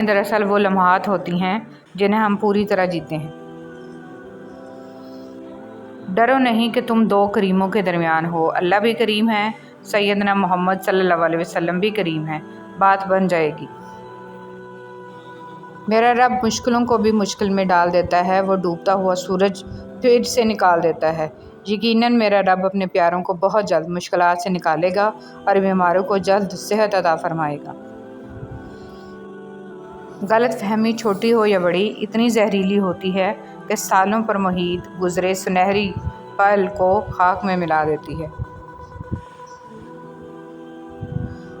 دراصل وہ لمحات ہوتی ہیں جنہیں ہم پوری طرح جیتے ہیں۔ ڈرو نہیں کہ تم دو کریموں کے درمیان ہو، اللہ بھی کریم ہے، سیدنا محمد صلی اللہ علیہ وسلم بھی کریم ہے، بات بن جائے گی۔ میرا رب مشکلوں کو بھی مشکل میں ڈال دیتا ہے، وہ ڈوبتا ہوا سورج پھر سے نکال دیتا ہے۔ یقیناً میرا رب اپنے پیاروں کو بہت جلد مشکلات سے نکالے گا اور بیماروں کو جلد صحت عطا فرمائے گا۔ غلط فہمی چھوٹی ہو یا بڑی اتنی زہریلی ہوتی ہے کہ سالوں پر محیط گزرے سنہری پل کو خاک میں ملا دیتی ہے۔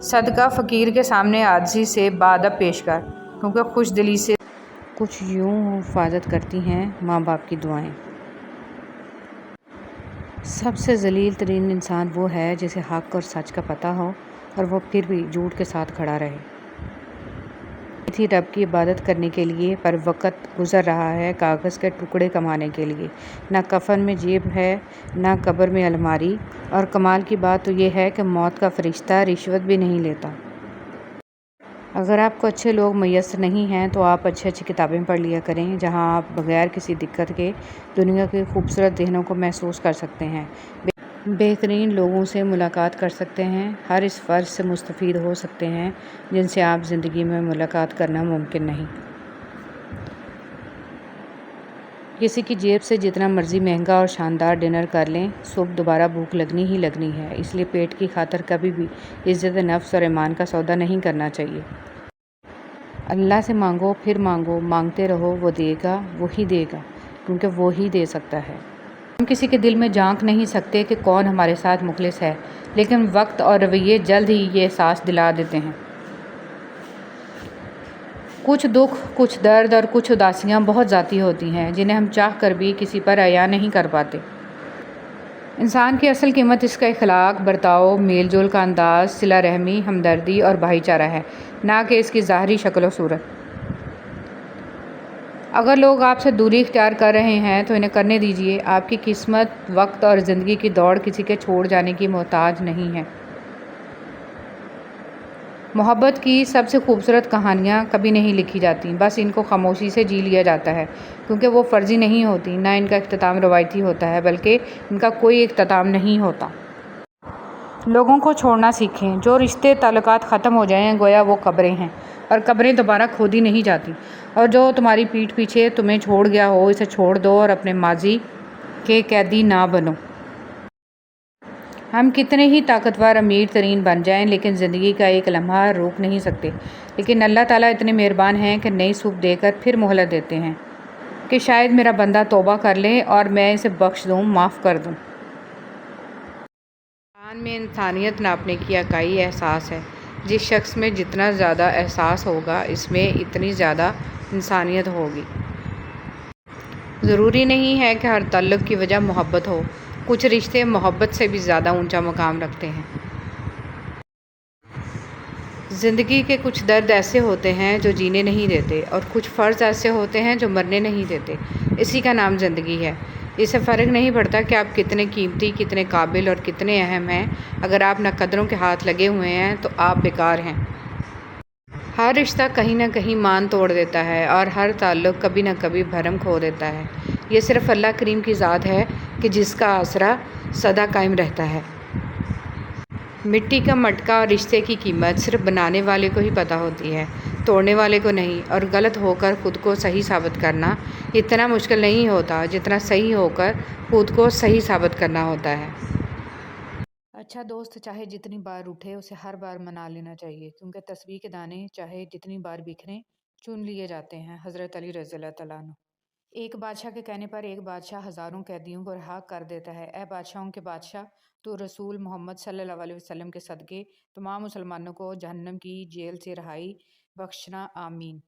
صدقہ فقیر کے سامنے عاجزی سے بادب پیش کر، کیونکہ خوش دلی سے کچھ یوں حفاظت کرتی ہیں ماں باپ کی دعائیں۔ سب سے ذلیل ترین انسان وہ ہے جسے حق اور سچ کا پتہ ہو اور وہ پھر بھی جھوٹ کے ساتھ کھڑا رہے۔ تھی رب کی عبادت کرنے کے لیے، پر وقت گزر رہا ہے کاغذ کے ٹکڑے کمانے کے لیے۔ نہ کفن میں جیب ہے، نہ قبر میں الماری، اور کمال کی بات تو یہ ہے کہ موت کا فرشتہ رشوت بھی نہیں لیتا۔ اگر آپ کو اچھے لوگ میسر نہیں ہیں تو آپ اچھی کتابیں پڑھ لیا کریں، جہاں آپ بغیر کسی دقت کے دنیا کے خوبصورت ذہنوں کو محسوس کر سکتے ہیں، بہترین لوگوں سے ملاقات کر سکتے ہیں، ہر اس فرض سے مستفید ہو سکتے ہیں جن سے آپ زندگی میں ملاقات کرنا ممکن نہیں۔ کسی کی جیب سے جتنا مرضی مہنگا اور شاندار ڈنر کر لیں، صبح دوبارہ بھوک لگنی ہی لگنی ہے، اس لیے پیٹ کی خاطر کبھی بھی عزت نفس اور ایمان کا سودا نہیں کرنا چاہیے۔ اللہ سے مانگو، پھر مانگو، مانگتے رہو، وہ دے گا، وہی دے گا، کیونکہ وہی دے سکتا ہے۔ ہم کسی کے دل میں جھانک نہیں سکتے کہ کون ہمارے ساتھ مخلص ہے، لیکن وقت اور رویے جلد ہی یہ احساس دلا دیتے ہیں۔ کچھ دکھ، کچھ درد اور کچھ اداسیاں بہت ذاتی ہوتی ہیں، جنہیں ہم چاہ کر بھی کسی پر عیاں نہیں کر پاتے۔ انسان کی اصل قیمت اس کا اخلاق، برتاؤ، میل جول کا انداز، صلہ رحمی، ہمدردی اور بھائی چارہ ہے، نہ کہ اس کی ظاہری شکل و صورت۔ اگر لوگ آپ سے دوری اختیار کر رہے ہیں تو انہیں کرنے دیجیے، آپ کی قسمت، وقت اور زندگی کی دوڑ کسی کے چھوڑ جانے کی محتاج نہیں ہے۔ محبت کی سب سے خوبصورت کہانیاں کبھی نہیں لکھی جاتیں، بس ان کو خاموشی سے جی لیا جاتا ہے، کیونکہ وہ فرضی نہیں ہوتی، نہ ان کا اختتام روایتی ہوتا ہے، بلکہ ان کا کوئی اختتام نہیں ہوتا۔ لوگوں کو چھوڑنا سیکھیں، جو رشتے تعلقات ختم ہو جائیں گویا وہ قبریں ہیں، اور قبریں دوبارہ کھودی نہیں جاتی، اور جو تمہاری پیٹھ پیچھے تمہیں چھوڑ گیا ہو اسے چھوڑ دو اور اپنے ماضی کے قیدی نہ بنو۔ ہم کتنے ہی طاقتور امیر ترین بن جائیں لیکن زندگی کا ایک لمحہ روک نہیں سکتے، لیکن اللہ تعالیٰ اتنے مہربان ہیں کہ نئی صبح دے کر پھر مہلت دیتے ہیں کہ شاید میرا بندہ توبہ کر لے اور میں اسے بخش دوں، معاف کر دوں۔ انسان میں انسانیت ناپنے کی اکائی احساس ہے، جس شخص میں جتنا زیادہ احساس ہوگا اس میں اتنی زیادہ انسانیت ہوگی۔ ضروری نہیں ہے کہ ہر تعلق کی وجہ محبت ہو، کچھ رشتے محبت سے بھی زیادہ اونچا مقام رکھتے ہیں۔ زندگی کے کچھ درد ایسے ہوتے ہیں جو جینے نہیں دیتے، اور کچھ فرض ایسے ہوتے ہیں جو مرنے نہیں دیتے، اسی کا نام زندگی ہے۔ اس سے فرق نہیں پڑتا کہ آپ کتنے قیمتی، کتنے قابل اور کتنے اہم ہیں، اگر آپ ناقدروں کے ہاتھ لگے ہوئے ہیں تو آپ بیکار ہیں۔ ہر رشتہ کہیں نہ کہیں مان توڑ دیتا ہے، اور ہر تعلق کبھی نہ کبھی بھرم کھو دیتا ہے۔ یہ صرف اللہ کریم کی ذات ہے کہ جس کا آسرا سدا قائم رہتا ہے۔ مٹی کا مٹکا اور رشتے کی قیمت صرف بنانے والے کو ہی پتہ ہوتی ہے، توڑنے والے کو نہیں، اور غلط ہو کر خود کو صحیح ثابت کرنا اتنا مشکل نہیں ہوتا جتنا صحیح ہو کر خود کو صحیح ثابت کرنا ہوتا ہے۔ اچھا دوست چاہے جتنی بار اٹھے اسے ہر بار منا لینا چاہیے، کیونکہ تسبیح کے دانے چاہے جتنی بار بکھریں چن لیے جاتے ہیں۔ حضرت علی رضی اللہ تعالیٰ عنہ۔ ایک بادشاہ کے کہنے پر ایک بادشاہ ہزاروں قیدیوں کو رہا کر دیتا ہے۔ اے بادشاہوں کے بادشاہ، تو رسول محمد صلی اللہ علیہ وسلم کے صدقے تمام مسلمانوں کو جہنم کی جیل سے رہائی بخشنا، آمین۔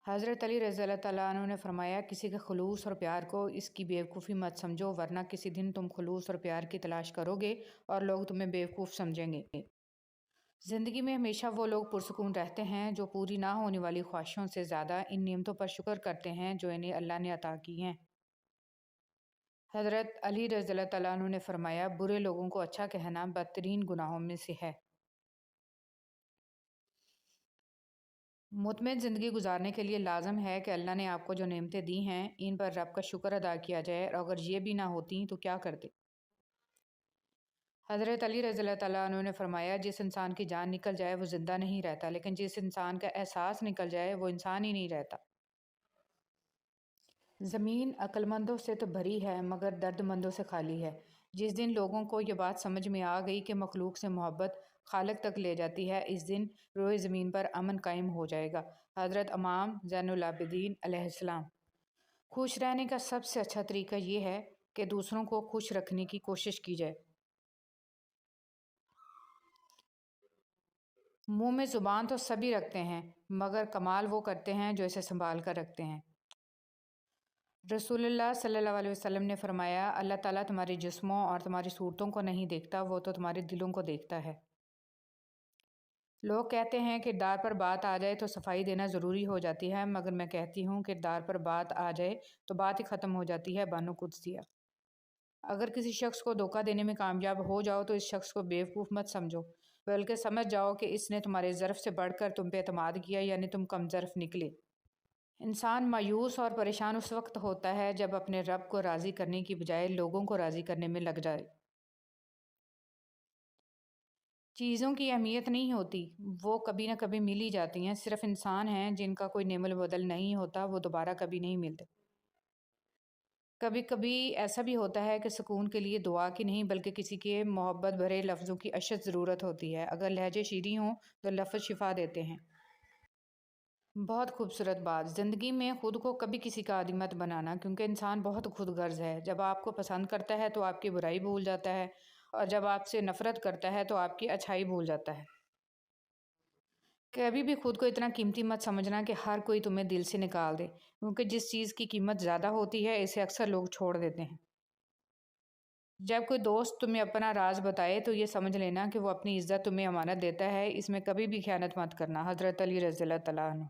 حضرت علی رضی اللہ تعالیٰ عنہ نے فرمایا، کسی کے خلوص اور پیار کو اس کی بیوقوفی مت سمجھو، ورنہ کسی دن تم خلوص اور پیار کی تلاش کرو گے اور لوگ تمہیں بیوقوف سمجھیں گے۔ زندگی میں ہمیشہ وہ لوگ پرسکون رہتے ہیں جو پوری نہ ہونے والی خواہشوں سے زیادہ ان نعمتوں پر شکر کرتے ہیں جو انہیں اللہ نے عطا کی ہیں۔ حضرت علی رضی اللہ تعالیٰ عنہ نے فرمایا، برے لوگوں کو اچھا کہنا بدترین گناہوں میں سے ہے۔ مطمئن زندگی گزارنے کے لیے لازم ہے کہ اللہ نے آپ کو جو نعمتیں دی ہیں ان پر رب کا شکر ادا کیا جائے، اور اگر یہ بھی نہ ہوتی تو کیا کرتے؟ حضرت علی رضی اللہ تعالیٰ عنہ نے فرمایا، جس انسان کی جان نکل جائے وہ زندہ نہیں رہتا، لیکن جس انسان کا احساس نکل جائے وہ انسان ہی نہیں رہتا۔ زمین عقل مندوں سے تو بھری ہے مگر درد مندوں سے خالی ہے۔ جس دن لوگوں کو یہ بات سمجھ میں آ گئی کہ مخلوق سے محبت خالق تک لے جاتی ہے، اس دن روئے زمین پر امن قائم ہو جائے گا۔ حضرت امام زین العابدین علیہ السلام۔ خوش رہنے کا سب سے اچھا طریقہ یہ ہے کہ دوسروں کو خوش رکھنے کی کوشش کی جائے۔ منہ میں زبان تو سبھی رکھتے ہیں مگر کمال وہ کرتے ہیں جو اسے سنبھال کر رکھتے ہیں۔ رسول اللہ صلی اللہ علیہ وسلم نے فرمایا، اللہ تعالیٰ تمہارے جسموں اور تمہاری صورتوں کو نہیں دیکھتا، وہ تو تمہارے دلوں کو دیکھتا ہے۔ لوگ کہتے ہیں کردار پر بات آ جائے تو صفائی دینا ضروری ہو جاتی ہے، مگر میں کہتی ہوں کردار پر بات آ جائے تو بات ہی ختم ہو جاتی ہے۔ بانو قدسیہ۔ اگر کسی شخص کو دھوکہ دینے میں کامیاب ہو جاؤ تو اس شخص کو بیوقوف مت سمجھو، بلکہ سمجھ جاؤ کہ اس نے تمہارے ظرف سے بڑھ کر تم پہ اعتماد کیا، یعنی تم کم ظرف نکلے۔ انسان مایوس اور پریشان اس وقت ہوتا ہے جب اپنے رب کو راضی کرنے کی بجائے لوگوں کو راضی کرنے میں لگ جائے۔ چیزوں کی اہمیت نہیں ہوتی، وہ کبھی نہ کبھی مل ہی جاتی ہیں، صرف انسان ہیں جن کا کوئی نعم البدل نہیں ہوتا، وہ دوبارہ کبھی نہیں ملتے۔ کبھی کبھی ایسا بھی ہوتا ہے کہ سکون کے لیے دعا کی نہیں بلکہ کسی کے محبت بھرے لفظوں کی اشد ضرورت ہوتی ہے۔ اگر لہجے شیریں ہوں تو لفظ شفا دیتے ہیں۔ بہت خوبصورت بات۔ زندگی میں خود کو کبھی کسی کا عادی مت بنانا، کیونکہ انسان بہت خود غرض ہے۔ جب آپ کو پسند کرتا ہے تو آپ کی برائی بھول جاتا ہے، اور جب آپ سے نفرت کرتا ہے تو آپ کی اچھائی بھول جاتا ہے۔ کبھی بھی خود کو اتنا قیمتی مت سمجھنا کہ ہر کوئی تمہیں دل سے نکال دے، کیونکہ جس چیز کی قیمت زیادہ ہوتی ہے اسے اکثر لوگ چھوڑ دیتے ہیں۔ جب کوئی دوست تمہیں اپنا راز بتائے تو یہ سمجھ لینا کہ وہ اپنی عزت تمہیں امانت دیتا ہے، اس میں کبھی بھی خیانت مت کرنا۔ حضرت علی رضی اللہ تعالیٰ عنہ۔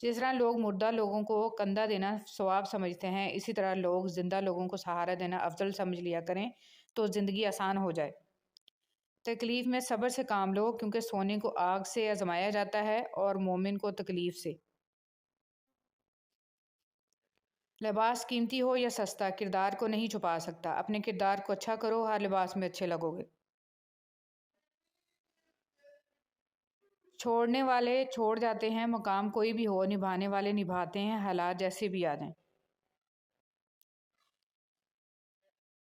جس طرح لوگ مردہ لوگوں کو کندھا دینا ثواب سمجھتے ہیں، اسی طرح لوگ زندہ لوگوں کو سہارا دینا افضل سمجھ لیا کریں تو زندگی آسان ہو جائے۔ تکلیف میں صبر سے کام لو، کیونکہ سونے کو آگ سے آزمایا جاتا ہے اور مومن کو تکلیف سے۔ لباس قیمتی ہو یا سستا، کردار کو نہیں چھپا سکتا۔ اپنے کردار کو اچھا کرو، ہر لباس میں اچھے لگو گے۔ چھوڑنے والے چھوڑ جاتے ہیں، مقام کوئی بھی ہو، نبھانے والے نبھاتے ہیں، حالات جیسے بھی آ جائیں۔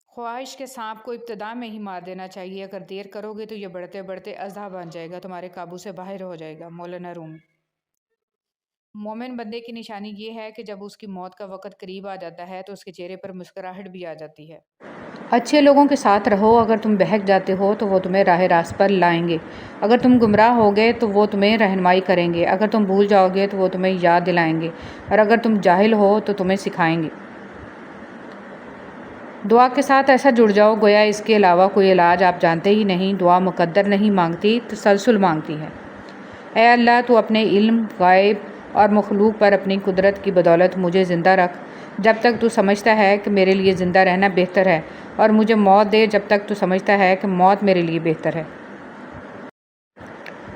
خواہش کے سانپ کو ابتدا میں ہی مار دینا چاہیے، اگر دیر کرو گے تو یہ بڑھتے بڑھتے اژدہا بن جائے گا، تمہارے قابو سے باہر ہو جائے گا۔ مولانا رومی۔ مومن بندے کی نشانی یہ ہے کہ جب اس کی موت کا وقت قریب آ جاتا ہے تو اس کے چہرے پر مسکراہٹ بھی آ جاتی ہے۔ اچھے لوگوں کے ساتھ رہو، اگر تم بہک جاتے ہو تو وہ تمہیں راہ راست پر لائیں گے، اگر تم گمراہ ہوگے تو وہ تمہیں رہنمائی کریں گے، اگر تم بھول جاؤ گے تو وہ تمہیں یاد دلائیں گے، اور اگر تم جاہل ہو تو تمہیں سکھائیں گے۔ دعا کے ساتھ ایسا جڑ جاؤ گویا اس کے علاوہ کوئی علاج آپ جانتے ہی نہیں۔ دعا مقدر نہیں مانگتی، تسلسل مانگتی ہے۔ اے اللہ، تو اپنے علم، غائب اور مخلوق پر اپنی قدرت کی بدولت مجھے زندہ رکھ جب تک تو سمجھتا ہے کہ میرے لیے زندہ رہنا بہتر ہے، اور مجھے موت دے جب تک تو سمجھتا ہے کہ موت میرے لیے بہتر ہے۔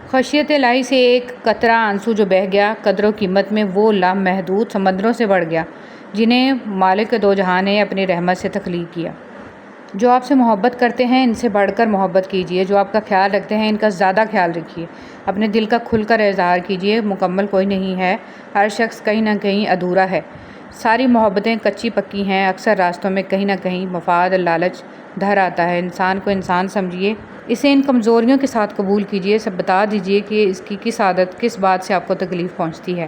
خشیت الہی سے ایک قطرہ آنسو جو بہہ گیا، قدر و قیمت میں وہ لامحدود سمندروں سے بڑھ گیا جنہیں مالک دو جہاں نے اپنی رحمت سے تخلیق کیا۔ جو آپ سے محبت کرتے ہیں ان سے بڑھ کر محبت کیجیے، جو آپ کا خیال رکھتے ہیں ان کا زیادہ خیال رکھیے، اپنے دل کا کھل کر اظہار کیجیے۔ مکمل کوئی نہیں ہے، ہر شخص کہیں نہ کہیں ادھورا ہے، ساری محبتیں کچی پکی ہیں، اکثر راستوں میں کہیں نہ کہیں مفاد لالچ دھر آتا ہے۔ انسان کو انسان سمجھیے، اسے ان کمزوریوں کے ساتھ قبول کیجیے، سب بتا دیجیے کہ اس کی کس عادت، کس بات سے آپ کو تکلیف پہنچتی ہے۔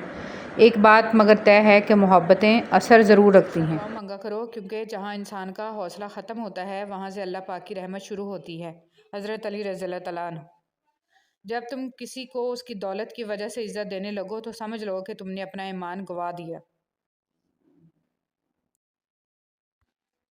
ایک بات مگر طے ہے کہ محبتیں اثر ضرور رکھتی ہیں۔ دعا مانگا کرو، کیونکہ جہاں انسان کا حوصلہ ختم ہوتا ہے وہاں سے اللہ پاک کی رحمت شروع ہوتی ہے۔ حضرت علی رضی اللہ تعالیٰ عنہ۔ جب تم کسی کو اس کی دولت کی وجہ سے عزت دینے لگو تو سمجھ لو کہ تم نے اپنا ایمان گنوا دیا۔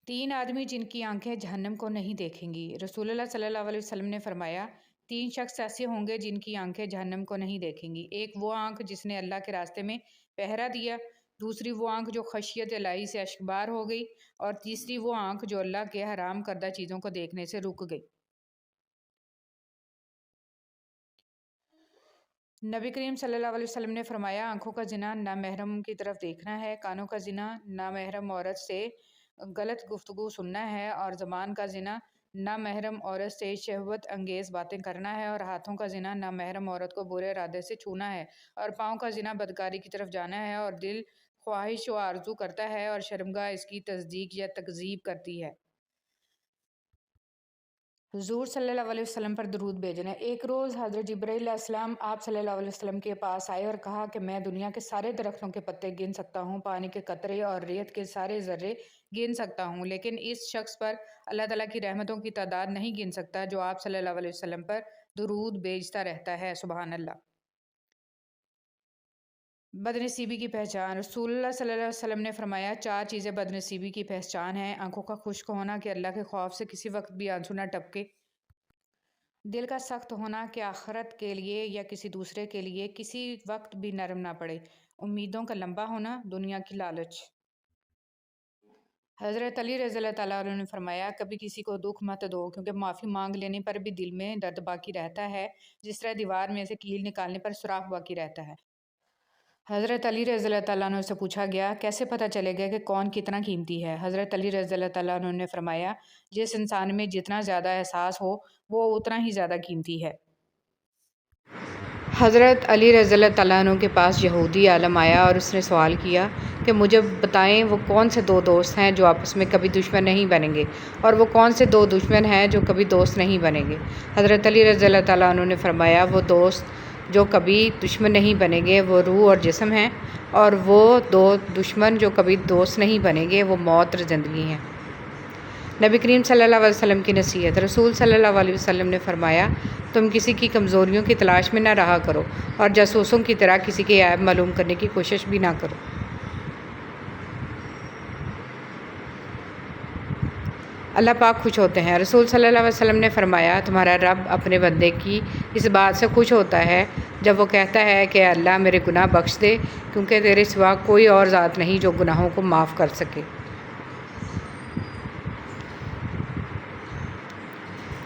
تین آدمی جن کی آنکھیں جہنم کو نہیں دیکھیں گی۔ رسول اللہ صلی اللہ علیہ وسلم نے فرمایا، تین شخص ایسے ہوں گے جن کی آنکھیں جہنم کو نہیں دیکھیں گی۔ ایک وہ آنکھ جس نے اللہ کے راستے میں پہرا دیا، دوسری وہ آنکھ جو خشیت الہی سے اشکبار ہو گئی، اور تیسری وہ آنکھ جو اللہ کے حرام کردہ چیزوں کو دیکھنے سے رک گئی۔ نبی کریم صلی اللہ علیہ وسلم نے فرمایا، آنکھوں کا زنا نامحرم کی طرف دیکھنا ہے، کانوں کا زنا نامحرم عورت سے غلط گفتگو سننا ہے، اور زبان کا زنا نامحرم عورت سے شہوت انگیز باتیں کرنا ہے، اور ہاتھوں کا زنا نامحرم عورت کو برے ارادے سے چھونا ہے، اور پاؤں کا زنا بدکاری کی طرف جانا ہے، اور دل خواہش و آرزو کرتا ہے، اور شرمگاہ اس کی تصدیق یا تکذیب کرتی ہے۔ حضور صلی اللہ علیہ وسلم پر درود بھیجنا۔ ایک روز حضرت جبرائیل علیہ السلام آپ صلی اللہ علیہ وسلم کے پاس آئے اور کہا کہ میں دنیا کے سارے درختوں کے پتے گن سکتا ہوں، پانی کے قطرے اور ریت کے سارے ذرے گن سکتا ہوں، لیکن اس شخص پر اللہ تعالیٰ کی رحمتوں کی تعداد نہیں گن سکتا جو آپ صلی اللہ علیہ وسلم پر درود بھیجتا رہتا ہے۔ سبحان اللہ۔ بدنصیبی کی پہچان۔ رسول اللہ صلی اللہ علیہ وسلم نے فرمایا، 4 چیزیں بدنصیبی کی پہچان ہیں: آنکھوں کا خشک ہونا کہ اللہ کے خوف سے کسی وقت بھی آنسو نہ ٹپکے، دل کا سخت ہونا کہ آخرت کے لیے یا کسی دوسرے کے لیے کسی وقت بھی نرم نہ پڑے، امیدوں کا لمبا ہونا، دنیا کی لالچ۔ حضرت علی رضی اللہ تعالیٰ عنہ نے فرمایا، کبھی کسی کو دکھ مت دو، کیونکہ معافی مانگ لینے پر بھی دل میں درد باقی رہتا ہے، جس طرح دیوار میں سے کیل نکالنے پر سوراخ باقی رہتا ہے۔ حضرت علی رضی اللہ تعالیٰ عنہ سے پوچھا گیا، کیسے پتہ چلے گا کہ کون کتنا قیمتی ہے؟ حضرت علی رضی اللہ تعالیٰ عنہ نے فرمایا، جس انسان میں جتنا زیادہ احساس ہو وہ اتنا ہی زیادہ قیمتی ہے۔ حضرت علی رضی اللہ تعالیٰ عنہ کے پاس یہودی عالم آیا اور اس نے سوال کیا کہ مجھے بتائیں وہ کون سے 2 دوست ہیں جو آپس میں کبھی دشمن نہیں بنیں گے، اور وہ کون سے 2 دشمن ہیں جو کبھی دوست نہیں بنیں گے؟ حضرت علی رضی اللہ تعالیٰ عنہ نے فرمایا، وہ دوست جو کبھی دشمن نہیں بنیں گے وہ روح اور جسم ہیں، اور وہ 2 دشمن جو کبھی دوست نہیں بنیں گے وہ موت اور زندگی ہیں۔ نبی کریم صلی اللہ علیہ وسلم کی نصیحت۔ رسول صلی اللہ علیہ وسلم نے فرمایا، تم کسی کی کمزوریوں کی تلاش میں نہ رہا کرو، اور جاسوسوں کی طرح کسی کے عیب معلوم کرنے کی کوشش بھی نہ کرو۔ اللہ پاک خوش ہوتے ہیں۔ رسول صلی اللہ علیہ وسلم نے فرمایا، تمہارا رب اپنے بندے کی اس بات سے خوش ہوتا ہے جب وہ کہتا ہے کہ اللہ میرے گناہ بخش دے، کیونکہ تیرے سوا کوئی اور ذات نہیں جو گناہوں کو معاف کر سکے۔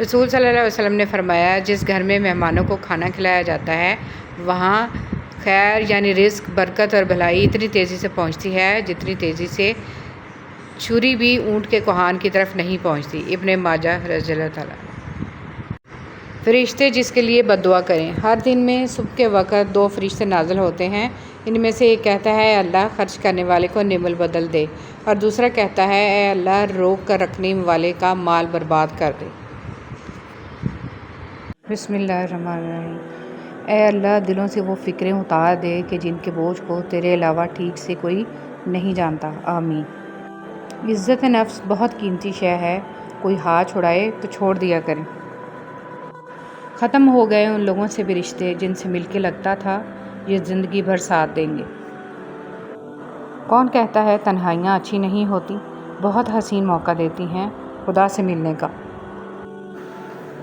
رسول صلی اللہ علیہ وسلم نے فرمایا، جس گھر میں مہمانوں کو کھانا کھلایا جاتا ہے وہاں خیر یعنی رزق، برکت اور بھلائی اتنی تیزی سے پہنچتی ہے جتنی تیزی سے چھری بھی اونٹ کے کوہان کی طرف نہیں پہنچتی۔ ابن ماجہ رضی اللہ تعالیٰ۔ فرشتے جس کے لیے بد دعا کریں۔ ہر دن میں صبح کے وقت 2 فرشتے نازل ہوتے ہیں، ان میں سے ایک کہتا ہے، اے اللہ خرچ کرنے والے کو نعمت بدل دے، اور دوسرا کہتا ہے، اے اللہ روک کر رکھنے والے کا مال برباد کر دے۔ بسم اللہ الرحمن الرحیم۔ اے اللہ دلوں سے وہ فکریں اتار دے کہ جن کے بوجھ کو تیرے علاوہ ٹھیک سے کوئی نہیں جانتا۔ آمین۔ عزت نفس بہت قیمتی شے ہے، کوئی ہاتھ چھڑائے تو چھوڑ دیا کریں۔ ختم ہو گئے ان لوگوں سے بھی رشتے جن سے مل کے لگتا تھا یہ زندگی بھر ساتھ دیں گے۔ کون کہتا ہے تنہائیاں اچھی نہیں ہوتی، بہت حسین موقع دیتی ہیں خدا سے ملنے کا۔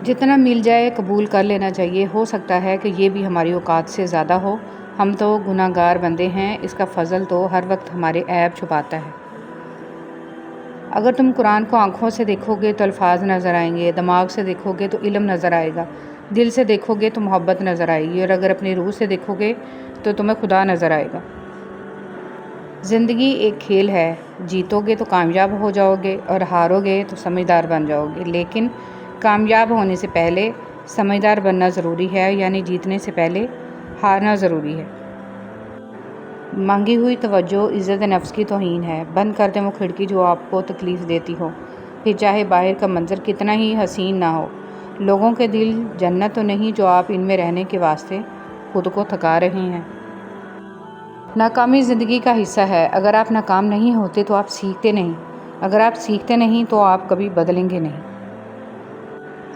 جتنا مل جائے قبول کر لینا چاہیے، ہو سکتا ہے کہ یہ بھی ہماری اوقات سے زیادہ ہو، ہم تو گناہ گار بندے ہیں، اس کا فضل تو ہر وقت ہمارے عیب چھپاتا ہے۔ اگر تم قرآن کو آنکھوں سے دیکھو گے تو الفاظ نظر آئیں گے، دماغ سے دیکھو گے تو علم نظر آئے گا، دل سے دیکھو گے تو محبت نظر آئے گی، اور اگر اپنی روح سے دیکھو گے تو تمہیں خدا نظر آئے گا۔ زندگی ایک کھیل ہے، جیتو گے تو کامیاب ہو جاؤ گے اور ہارو گے تو سمجھدار بن جاؤ گے، لیکن کامیاب ہونے سے پہلے سمجھدار بننا ضروری ہے، یعنی جیتنے سے پہلے ہارنا ضروری ہے۔ مانگی ہوئی توجہ عزت نفس کی توہین ہے۔ بند کر دیں وہ کھڑکی جو آپ کو تکلیف دیتی ہو، پھر چاہے باہر کا منظر کتنا ہی حسین نہ ہو۔ لوگوں کے دل جنت تو نہیں جو آپ ان میں رہنے کے واسطے خود کو تھکا رہے ہیں۔ ناکامی زندگی کا حصہ ہے، اگر آپ ناکام نہیں ہوتے تو آپ سیکھتے نہیں، اگر آپ سیکھتے نہیں تو آپ کبھی بدلیں گے نہیں۔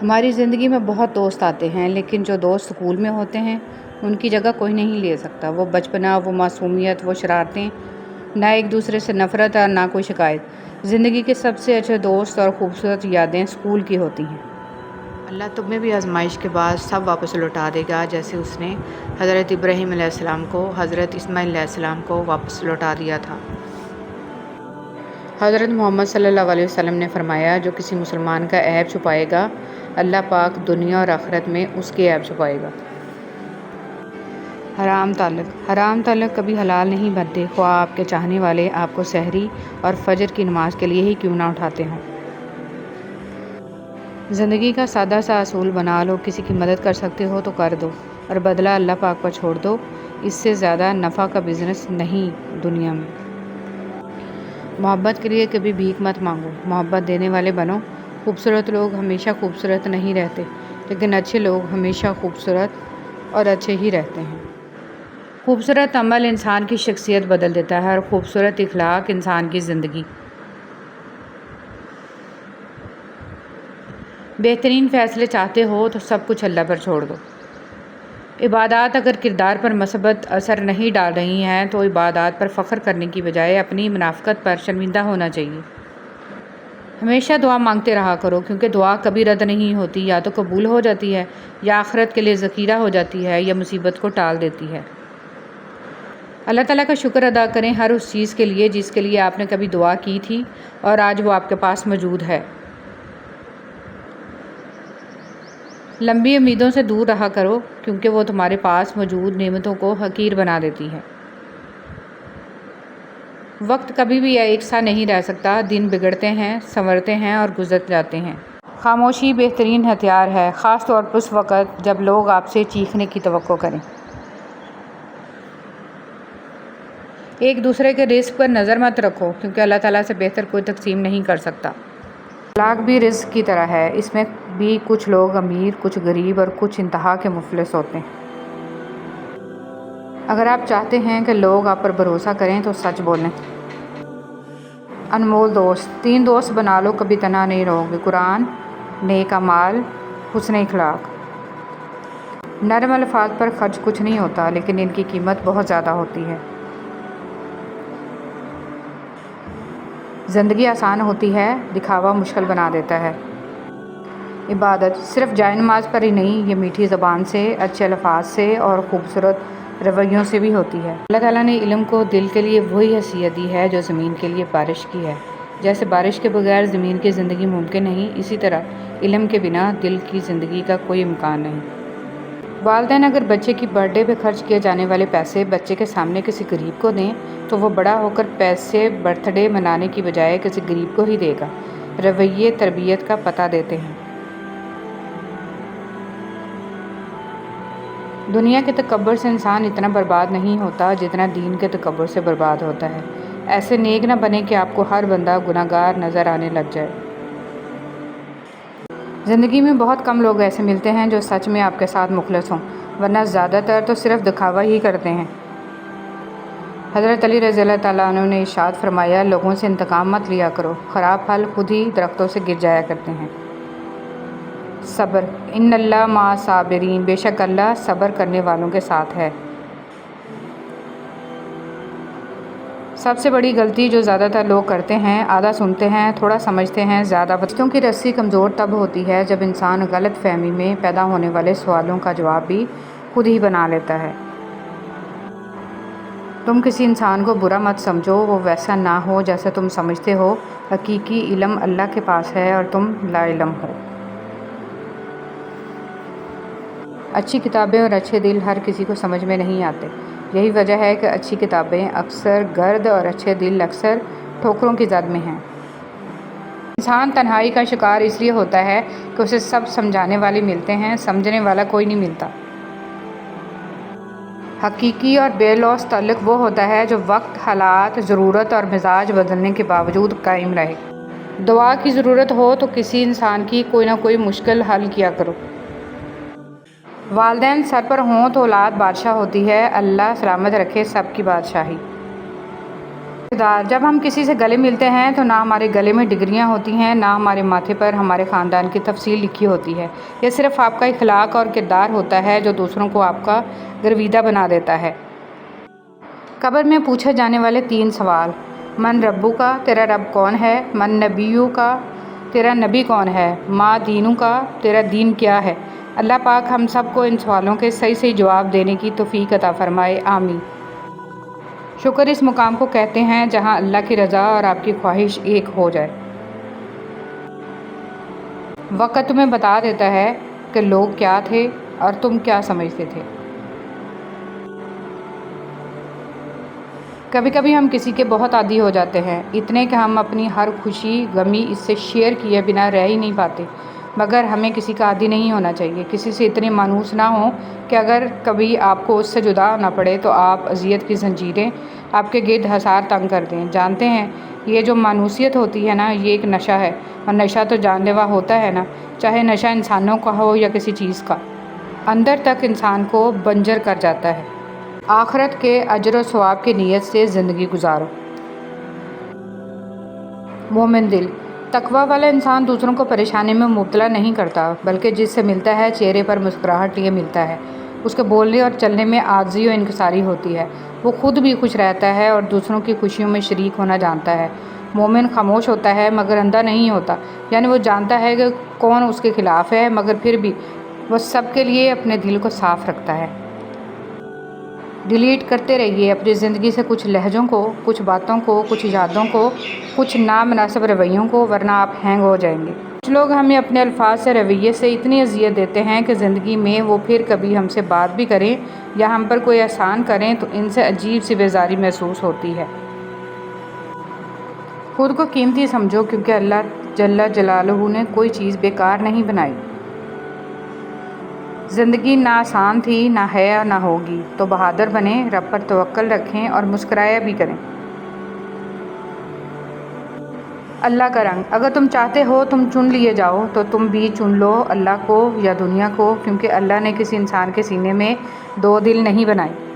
ہماری زندگی میں بہت دوست آتے ہیں، لیکن جو دوست سکول میں ہوتے ہیں ان کی جگہ کوئی نہیں لے سکتا۔ وہ بچپنا، وہ معصومیت، وہ شرارتیں، نہ ایک دوسرے سے نفرت اور نہ کوئی شکایت۔ زندگی کے سب سے اچھے دوست اور خوبصورت یادیں سکول کی ہوتی ہیں۔ اللہ تم میں بھی آزمائش کے بعد سب واپس لوٹا دے گا، جیسے اس نے حضرت ابراہیم علیہ السلام کو حضرت اسماعیل علیہ السلام کو واپس لوٹا دیا تھا۔ حضرت محمد صلی اللہ علیہ وسلم نے فرمایا، جو کسی مسلمان کا عیب چھپائے گا اللہ پاک دنیا اور آخرت میں اس کے عیب چھپائے گا۔ حرام تعلق کبھی حلال نہیں بنتے، خواہ آپ کے چاہنے والے آپ کو سحری اور فجر کی نماز کے لیے ہی کیوں نہ اٹھاتے ہوں۔ زندگی کا سادہ سا اصول بنا لو، کسی کی مدد کر سکتے ہو تو کر دو اور بدلہ اللہ پاک پر چھوڑ دو۔ اس سے زیادہ نفع کا بزنس نہیں دنیا میں۔ محبت کے لیے کبھی بھیک مت مانگو، محبت دینے والے بنو۔ خوبصورت لوگ ہمیشہ خوبصورت نہیں رہتے، لیکن اچھے لوگ ہمیشہ خوبصورت اور اچھے ہی رہتے ہیں۔ خوبصورت عمل انسان کی شخصیت بدل دیتا ہے اور خوبصورت اخلاق انسان کی زندگی۔ بہترین فیصلے چاہتے ہو تو سب کچھ اللہ پر چھوڑ دو۔ عبادات اگر کردار پر مثبت اثر نہیں ڈال رہی ہیں تو عبادات پر فخر کرنے کی بجائے اپنی منافقت پر شرمندہ ہونا چاہیے۔ ہمیشہ دعا مانگتے رہا کرو، کیونکہ دعا کبھی رد نہیں ہوتی، یا تو قبول ہو جاتی ہے یا آخرت کے لیے ذخیرہ ہو جاتی ہے یا مصیبت کو ٹال دیتی ہے۔ اللہ تعالیٰ کا شکر ادا کریں ہر اس چیز کے لیے جس کے لیے آپ نے کبھی دعا کی تھی اور آج وہ آپ کے پاس موجود ہے۔ لمبی امیدوں سے دور رہا کرو، کیونکہ وہ تمہارے پاس موجود نعمتوں کو حقیر بنا دیتی ہے۔ وقت کبھی بھی ایک سا نہیں رہ سکتا، دن بگڑتے ہیں، سنورتے ہیں اور گزر جاتے ہیں۔ خاموشی بہترین ہتھیار ہے، خاص طور پر اس وقت جب لوگ آپ سے چیخنے کی توقع کریں۔ ایک دوسرے کے رزق پر نظر مت رکھو، کیونکہ اللہ تعالیٰ سے بہتر کوئی تقسیم نہیں کر سکتا۔ طلاق بھی رزق کی طرح ہے، اس میں بھی کچھ لوگ امیر، کچھ غریب اور کچھ انتہا کے مفلس ہوتے ہیں۔ اگر آپ چاہتے ہیں کہ لوگ آپ پر بھروسہ کریں تو سچ بولیں۔ انمول دوست، 3 دوست بنا لو، کبھی تنہا نہیں رہو گے۔ قرآن، نیک اعمال، حسن اخلاق۔ نرم الفاظ پر خرچ کچھ نہیں ہوتا، لیکن ان کی قیمت بہت زیادہ ہوتی ہے۔ زندگی آسان ہوتی ہے، دکھاوا مشکل بنا دیتا ہے۔ عبادت صرف جائے نماز پر ہی نہیں، یہ میٹھی زبان سے، اچھے الفاظ سے اور خوبصورت رویوں سے بھی ہوتی ہے۔ اللہ تعالیٰ نے علم کو دل کے لیے وہی حیثیت دی ہے جو زمین کے لیے بارش کی ہے۔ جیسے بارش کے بغیر زمین کی زندگی ممکن نہیں، اسی طرح علم کے بنا دل کی زندگی کا کوئی امکان نہیں۔ والدین اگر بچے کی برتھ ڈے پہ خرچ کیے جانے والے پیسے بچے کے سامنے کسی غریب کو دیں تو وہ بڑا ہو کر پیسے برتھ ڈے منانے کی بجائے کسی غریب کو ہی دے گا۔ رویے تربیت کا پتہ دیتے ہیں۔ دنیا کے تکبر سے انسان اتنا برباد نہیں ہوتا جتنا دین کے تکبر سے برباد ہوتا ہے۔ ایسے نیک نہ بنیں کہ آپ کو ہر بندہ گناہگار نظر آنے لگ جائے۔ زندگی میں بہت کم لوگ ایسے ملتے ہیں جو سچ میں آپ کے ساتھ مخلص ہوں، ورنہ زیادہ تر تو صرف دکھاوا ہی کرتے ہیں۔ حضرت علی رضی اللہ تعالیٰ عنہ نے ارشاد فرمایا، لوگوں سے انتقام مت لیا کرو، خراب پھل خود ہی درختوں سے گر جایا کرتے ہیں۔ صبر، ان اللہ مع الصابرین، بے شک اللہ صبر کرنے والوں کے ساتھ ہے۔ سب سے بڑی غلطی جو زیادہ تر لوگ کرتے ہیں، آدھا سنتے ہیں، تھوڑا سمجھتے ہیں، زیادہ بچوں کی رسی کمزور تب ہوتی ہے جب انسان غلط فہمی میں پیدا ہونے والے سوالوں کا جواب بھی خود ہی بنا لیتا ہے۔ تم کسی انسان کو برا مت سمجھو، وہ ویسا نہ ہو جیسا تم سمجھتے ہو۔ حقیقی علم اللہ کے پاس ہے اور تم لا علم ہو۔ اچھی کتابیں اور اچھے دل ہر کسی کو سمجھ میں نہیں آتے، یہی وجہ ہے کہ اچھی کتابیں اکثر گرد اور اچھے دل اکثر ٹھوکروں کی زد میں ہیں۔ انسان تنہائی کا شکار اس لیے ہوتا ہے کہ اسے سب سمجھانے والے ملتے ہیں، سمجھنے والا کوئی نہیں ملتا۔ حقیقی اور بے لوث تعلق وہ ہوتا ہے جو وقت، حالات، ضرورت اور مزاج بدلنے کے باوجود قائم رہے۔ دعا کی ضرورت ہو تو کسی انسان کی کوئی نہ کوئی مشکل حل کیا کرو۔ والدین سر پر ہوں تو اولاد بادشاہ ہوتی ہے، اللہ سلامت رکھے سب کی بادشاہی۔ جب ہم کسی سے گلے ملتے ہیں تو نہ ہمارے گلے میں ڈگریاں ہوتی ہیں، نہ ہمارے ماتھے پر ہمارے خاندان کی تفصیل لکھی ہوتی ہے۔ یہ صرف آپ کا اخلاق اور کردار ہوتا ہے جو دوسروں کو آپ کا گرویدہ بنا دیتا ہے۔ قبر میں پوچھے جانے والے 3 سوال: من ربک، تیرا رب کون ہے؟ من نبیک، تیرا نبی کون ہے؟ ما دینک، تیرا دین کیا ہے؟ اللہ پاک ہم سب کو ان سوالوں کے صحیح جواب دینے کی توفیق عطا فرمائے، آمین۔ شکر اس مقام کو کہتے ہیں جہاں اللہ کی رضا اور آپ کی خواہش ایک ہو جائے۔ وقت تمہیں بتا دیتا ہے کہ لوگ کیا تھے اور تم کیا سمجھتے تھے۔ کبھی کبھی ہم کسی کے بہت عادی ہو جاتے ہیں، اتنے کہ ہم اپنی ہر خوشی غمی اس سے شیئر کیے بنا رہ ہی نہیں پاتے، مگر ہمیں کسی کا عادی نہیں ہونا چاہیے، کسی سے اتنے مانوس نہ ہوں کہ اگر کبھی آپ کو اس سے جدا ہونا پڑے تو آپ اذیت کی زنجیریں آپ کے گرد حصار تنگ کر دیں۔ جانتے ہیں یہ جو مانوسیت ہوتی ہے نا، یہ ایک نشہ ہے، اور نشہ تو جان لیوا ہوتا ہے نا، چاہے نشہ انسانوں کا ہو یا کسی چیز کا، اندر تک انسان کو بنجر کر جاتا ہے۔ آخرت کے اجر و ثواب کی نیت سے زندگی گزارو۔ مومن دل، تقویٰ والا انسان دوسروں کو پریشانی میں مبتلا نہیں کرتا، بلکہ جس سے ملتا ہے چہرے پر مسکراہٹ لیے ملتا ہے، اس کے بولنے اور چلنے میں عاجزی و انکساری ہوتی ہے، وہ خود بھی خوش رہتا ہے اور دوسروں کی خوشیوں میں شریک ہونا جانتا ہے۔ مومن خاموش ہوتا ہے مگر اندھا نہیں ہوتا، یعنی وہ جانتا ہے کہ کون اس کے خلاف ہے، مگر پھر بھی وہ سب کے لیے اپنے دل کو صاف رکھتا ہے۔ ڈیلیٹ کرتے رہیے اپنی زندگی سے کچھ لہجوں کو، کچھ باتوں کو، کچھ یادوں کو، کچھ نامناسب رویوں کو، ورنہ آپ ہینگ ہو جائیں گے۔ کچھ لوگ ہمیں اپنے الفاظ سے، رویے سے اتنی اذیت دیتے ہیں کہ زندگی میں وہ پھر کبھی ہم سے بات بھی کریں یا ہم پر کوئی احسان کریں تو ان سے عجیب سی بیزاری محسوس ہوتی ہے۔ خود کو قیمتی سمجھو، کیونکہ اللہ جل جلالہ نے کوئی چیز بیکار نہیں بنائی۔ زندگی نہ آسان تھی، نہ ہے اور نہ ہوگی، تو بہادر بنیں، رب پر توکل رکھیں اور مسکرایا بھی کریں۔ اللہ کا رنگ، اگر تم چاہتے ہو تم چن لیے جاؤ تو تم بھی چن لو اللہ کو یا دنیا کو، کیونکہ اللہ نے کسی انسان کے سینے میں دو دل نہیں بنائے۔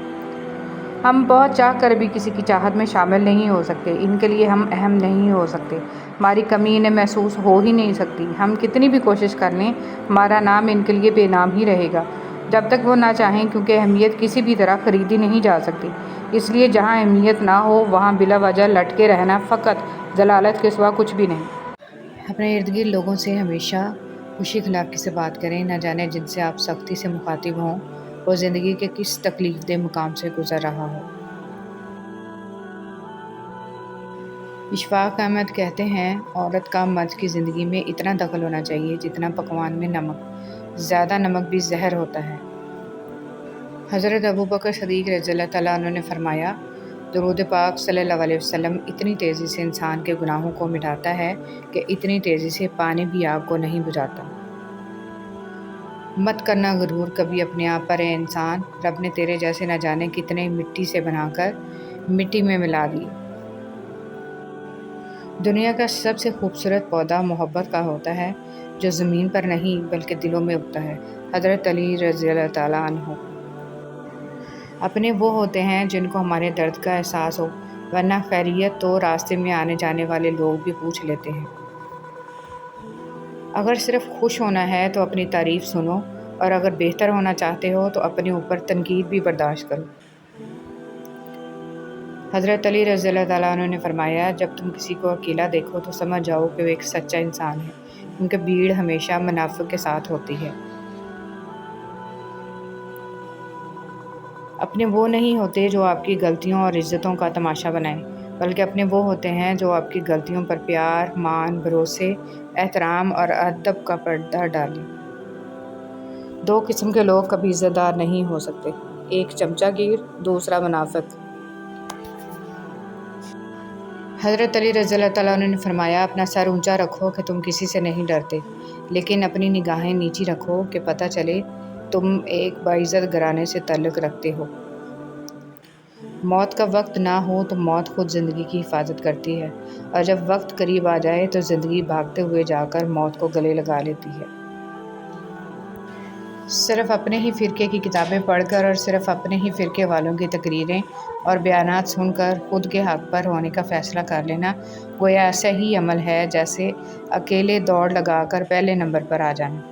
ہم بہت چاہ کر بھی کسی کی چاہت میں شامل نہیں ہو سکتے، ان کے لیے ہم اہم نہیں ہو سکتے، ہماری کمی انہیں محسوس ہو ہی نہیں سکتی، ہم کتنی بھی کوشش کر لیں ہمارا نام ان کے لیے بے نام ہی رہے گا جب تک وہ نہ چاہیں، کیونکہ اہمیت کسی بھی طرح خریدی نہیں جا سکتی، اس لیے جہاں اہمیت نہ ہو وہاں بلا وجہ لٹکے رہنا فقط ضلالت کے سوا کچھ بھی نہیں۔ اپنے ارد گرد لوگوں سے ہمیشہ خوشی اخلاقی سے بات کریں، نہ جانے جن سے آپ سختی سے مخاطب ہوں وہ زندگی کے کس تکلیف دہ مقام سے گزر رہا ہو۔ اشفاق احمد کہتے ہیں، عورت کا مرد کی زندگی میں اتنا دخل ہونا چاہیے جتنا پکوان میں نمک، زیادہ نمک بھی زہر ہوتا ہے۔ حضرت ابوبکر صدیق رضی اللہ تعالیٰ عنہ نے فرمایا، درود پاک صلی اللہ علیہ وسلم اتنی تیزی سے انسان کے گناہوں کو مٹاتا ہے کہ اتنی تیزی سے پانی بھی آگ کو نہیں بجھاتا۔ مت کرنا غرور کبھی اپنے آپ پر اے انسان، رب نے تیرے جیسے نہ جانے کتنے مٹی سے بنا کر مٹی میں ملا دیے۔ دنیا کا سب سے خوبصورت پودا محبت کا ہوتا ہے، جو زمین پر نہیں بلکہ دلوں میں اگتا ہے۔ حضرت علی رضی اللہ تعالیٰ عنہ۔ اپنے وہ ہوتے ہیں جن کو ہمارے درد کا احساس ہو، ورنہ خیریت تو راستے میں آنے جانے والے لوگ بھی پوچھ لیتے ہیں۔ اگر صرف خوش ہونا ہے تو اپنی تعریف سنو، اور اگر بہتر ہونا چاہتے ہو تو اپنے اوپر تنقید بھی برداشت کرو۔ حضرت علی رضی اللہ تعالیٰ عنہ نے فرمایا، جب تم کسی کو اکیلا دیکھو تو سمجھ جاؤ کہ وہ ایک سچا انسان ہے، کیونکہ بھیڑ ہمیشہ منافق کے ساتھ ہوتی ہے۔ اپنے وہ نہیں ہوتے جو آپ کی غلطیوں اور عزتوں کا تماشا بنائیں، بلکہ اپنے وہ ہوتے ہیں جو آپ کی غلطیوں پر پیار، مان، بھروسے، احترام اور ادب کا پردہ ڈالیں۔ دو قسم کے لوگ کبھی عزت دار نہیں ہو سکتے، ایک چمچہ گیر، دوسرا منافق۔ حضرت علی رضی اللہ تعالیٰ عنہ نے فرمایا، اپنا سر اونچا رکھو کہ تم کسی سے نہیں ڈرتے، لیکن اپنی نگاہیں نیچی رکھو کہ پتہ چلے تم ایک باعزت گھرانے سے تعلق رکھتے ہو۔ موت کا وقت نہ ہو تو موت خود زندگی کی حفاظت کرتی ہے، اور جب وقت قریب آ جائے تو زندگی بھاگتے ہوئے جا کر موت کو گلے لگا لیتی ہے۔ صرف اپنے ہی فرقے کی کتابیں پڑھ کر اور صرف اپنے ہی فرقے والوں کی تقریریں اور بیانات سن کر خود کے حق پر ہونے کا فیصلہ کر لینا گویا ایسا ہی عمل ہے جیسے اکیلے دوڑ لگا کر پہلے نمبر پر آ جانا۔